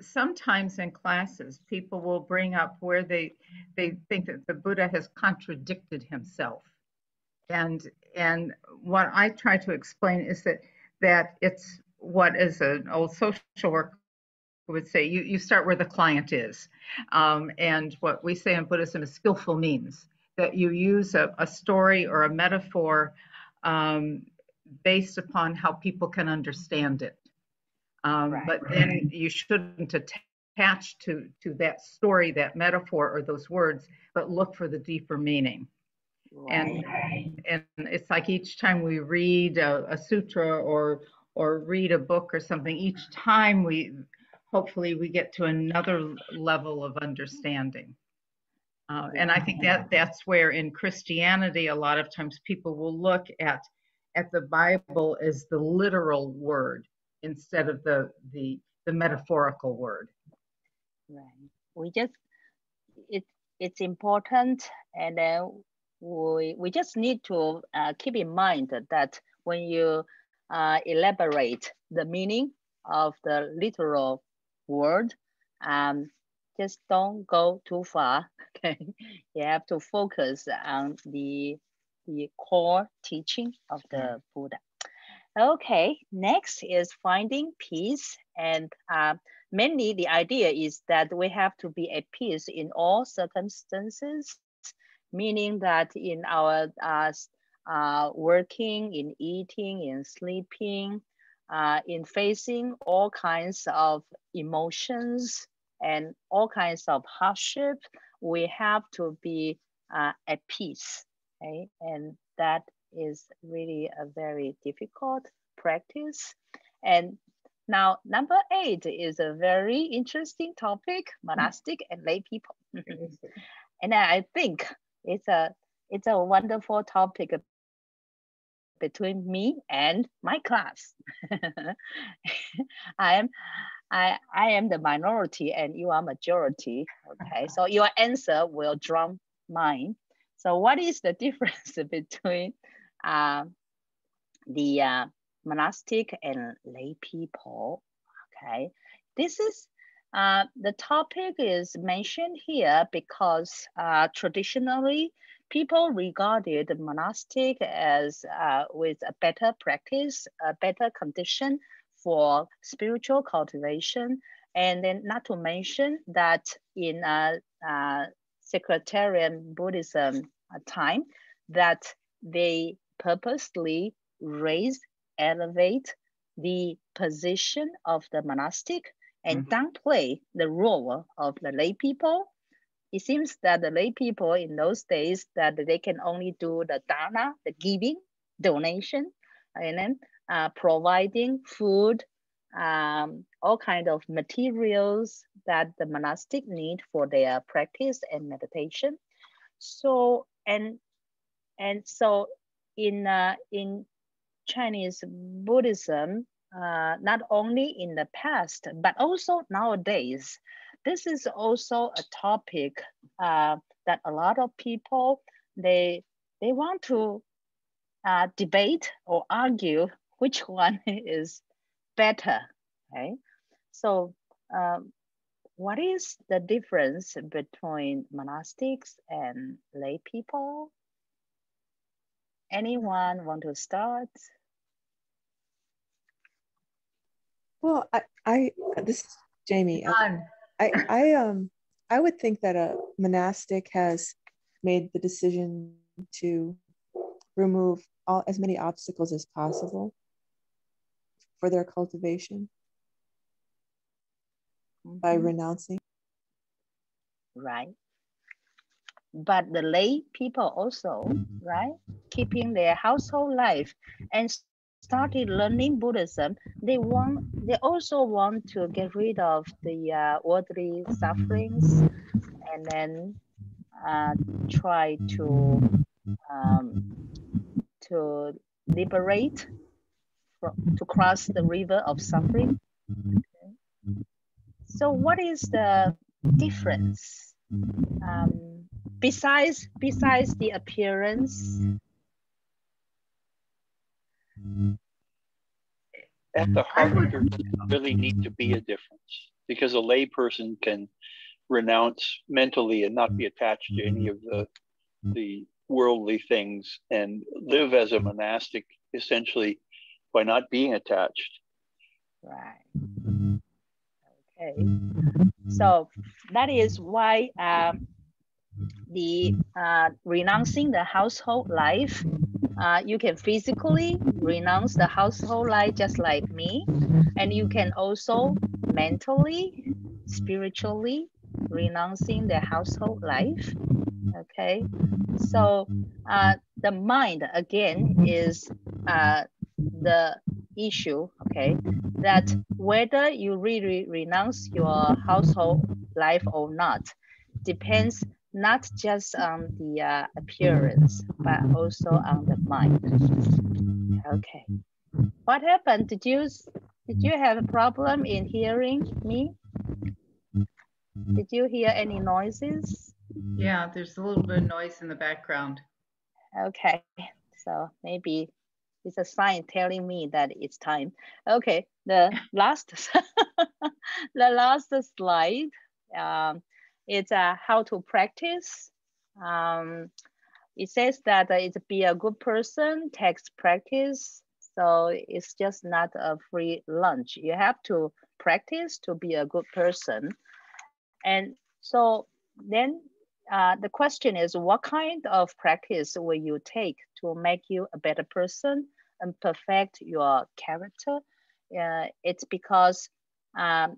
sometimes in classes, people will bring up where they think that the Buddha has contradicted himself. And what I try to explain is that it's what is an old social worker would say, you start where the client is. And what we say in Buddhism is skillful means, that you use a story or a metaphor based upon how people can understand it. Right. But then you shouldn't attach to that story, that metaphor, or those words, but look for the deeper meaning. Right. And it's like each time we read a sutra or read a book or something, each time hopefully we get to another level of understanding. And I think that's where in Christianity, a lot of times people will look at the Bible as the literal word instead of the metaphorical word. Right. It's important, and then we just need to keep in mind that when you elaborate the meaning of the literal word, just don't go too far. Okay, you have to focus on the core teaching of the Buddha. Okay, next is finding peace, and mainly the idea is that we have to be at peace in all circumstances, meaning that in our working, in eating, in sleeping, in facing all kinds of emotions and all kinds of hardship, we have to be at peace. Okay, and that is really a very difficult practice. And now, number 8 is a very interesting topic: monastic and lay people. And I think it's a wonderful topic between me and my class. I am the minority and you are majority. Okay, so your answer will trump mine. So what is the difference between the monastic and lay people? Okay, this is the topic is mentioned here because traditionally people regarded monastic as with a better practice, a better condition for spiritual cultivation, and then not to mention that in sectarian Buddhism time, that they purposely raise, elevate the position of the monastic and downplay the role of the lay people. It seems that the lay people in those days that they can only do the dana, the giving, donation, and then providing food, all kind of materials that the monastic need for their practice and meditation. So and so in Chinese Buddhism, not only in the past but also nowadays, this is also a topic that a lot of people they want to debate or argue which one is better. Okay, so what is the difference between monastics and lay people? Anyone want to start? Well, this is Jamie. I would think that a monastic has made the decision to remove as many obstacles as possible for their cultivation by renouncing. Right. But the lay people also, right, keeping their household life and started learning Buddhism, they also want to get rid of the worldly sufferings, and then try to liberate, to cross the river of suffering. Okay. So what is the difference? Besides the appearance? At the heart, there doesn't really need to be a difference, because a lay person can renounce mentally and not be attached to any of the worldly things and live as a monastic essentially by not being attached. Right. Okay. So that is why the renouncing the household life, you can physically renounce the household life just like me, and you can also mentally, spiritually renouncing the household life. Okay, so the mind again is the issue. Okay, that whether you really renounce your household life or not depends not just on the appearance, but also on the mind. Okay, what happened? Did you have a problem in hearing me? Did you hear any noises? Yeah, there's a little bit of noise in the background. Okay, so maybe it's a sign telling me that it's time. Okay, the last the last slide. It's how to practice. It says that it's be a good person takes practice. So it's just not a free lunch. You have to practice to be a good person. And so then the question is, what kind of practice will you take to make you a better person and perfect your character? It's because a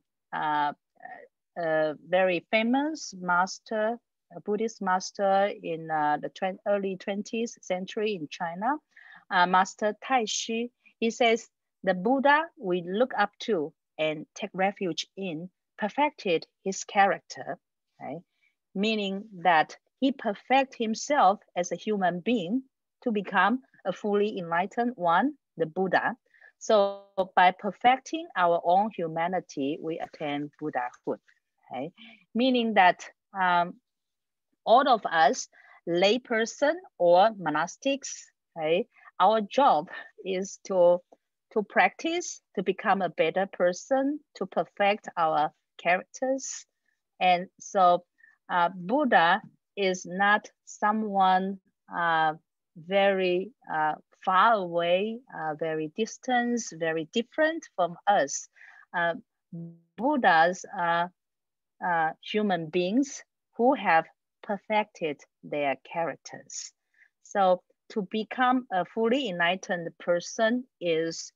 very famous master, a Buddhist master in the early 20th century in China, Master Taishi, he says, the Buddha we look up to and take refuge in perfected his character, right? Meaning that he perfect himself as a human being to become a fully enlightened one, the Buddha. So by perfecting our own humanity, we attain Buddhahood, okay? Meaning that all of us, layperson or monastics, okay, our job is to practice, to become a better person, to perfect our characters. And so Buddha is not someone very far away, very distant, very different from us. Buddhas are human beings who have perfected their characters. So to become a fully enlightened person is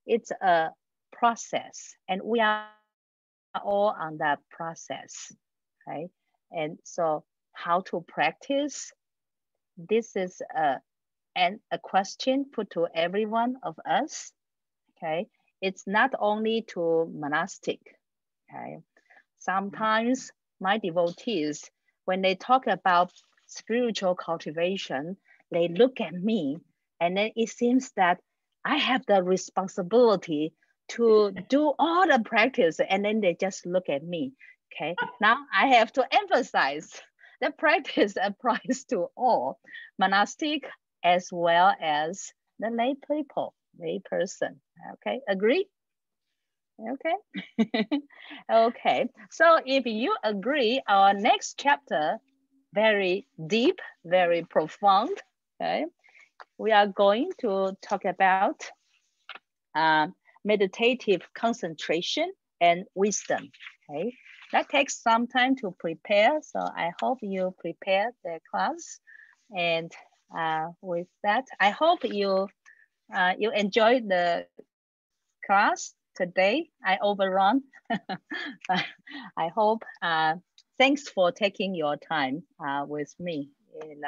it's a process, and we are all on that process, right? And so how to practice, this is a question put to every one of us, okay? It's not only to monastic, okay? Sometimes my devotees, when they talk about spiritual cultivation, they look at me and then it seems that I have the responsibility to do all the practice, and then they just look at me. Okay, now I have to emphasize that practice applies to all, monastic as well as the lay people, lay person. Okay, agree? Okay. Okay. So if you agree, our next chapter, very deep, very profound. Okay. We are going to talk about meditative concentration and wisdom. Okay. That takes some time to prepare. So I hope you prepare the class. And with that, I hope you enjoyed the class today. I overrun. I hope. Thanks for taking your time with me in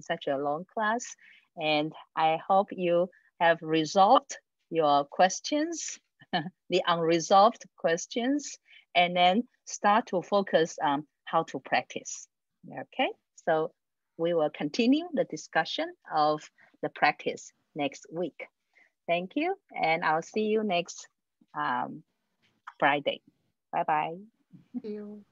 such a long class. And I hope you have resolved your questions, the unresolved questions, and then start to focus on how to practice. Okay, so we will continue the discussion of the practice next week. Thank you, and I'll see you next Friday. Bye-bye. Thank you.